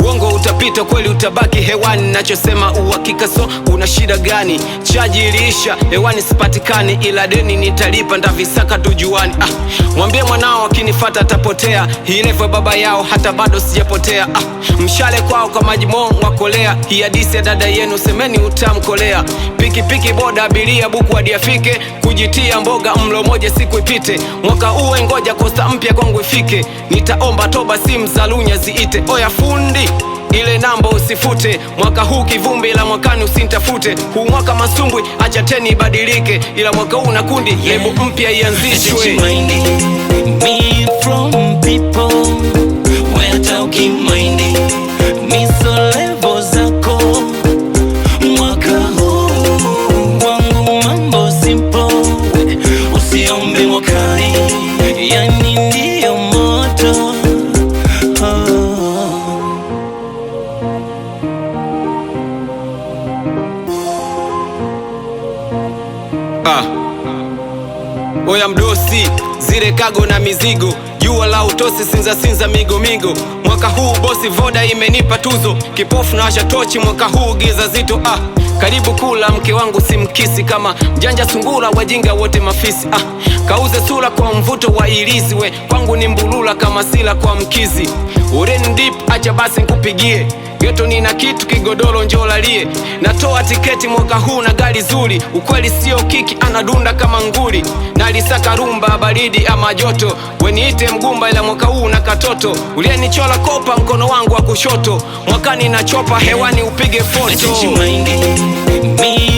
Uongo utapita, kweli utabaki hewani. Nachosema uhakika, so una shida gani? Chaji iliisha, hewani sipatikani, ila deni nitalipa, ndavisaka tujuani. Mwambie mwanao akinifata atapotea, hii level baba yao hata bado sijapotea. Mshale kwao kwa maji mongo wakolea, hii hadisi ya dada yenu semeni utamkolea. Piki boda abiria buku hadi afike, kujitia mboga mlo moja siku ipite. Mwaka uwe ngoja kosta mpya kwangu ifike, nitaomba toba simu za lunya ziite. Oya fundi, ile namba usifute, mwaka huu kivumbi ila mwakani usintafute. Huu mwaka masumbwi acha teni ibadilike, ila mwaka huu na kundi lebo mpya ianzishwe. Me from people where talking mindy miso level zako. Mwaka huu wangu mambo simple, usiombe mwakani, yani ndiyo moto. Oya mdosi, zile kago na mizigo, jua la utosi sinza migo. Mwaka huu bosi voda imenipa tuzo, kipofu na washa tochi mwaka huu giza zito. Karibu kula mke wangu simkisi, kama mjanja sungura wajinga wote mafisi. Kauze sura kwa mvuto wa ilizi, we kwangu ni mbulula kama sila kwa mkizi. Ureni deep acha basi nkupigie, geto nina kitu kigodoro njolalie. Natoa tiketi mwaka huu na gari zuri, ukweli sio kiki anadunda kama nguli. Nalisaka rumba baridi ama joto, weniite mgumba ila mwaka huu na katoto. Ulienichola kopa mkono wangu wa kushoto, mwakani na chopa hewani upige foto. Me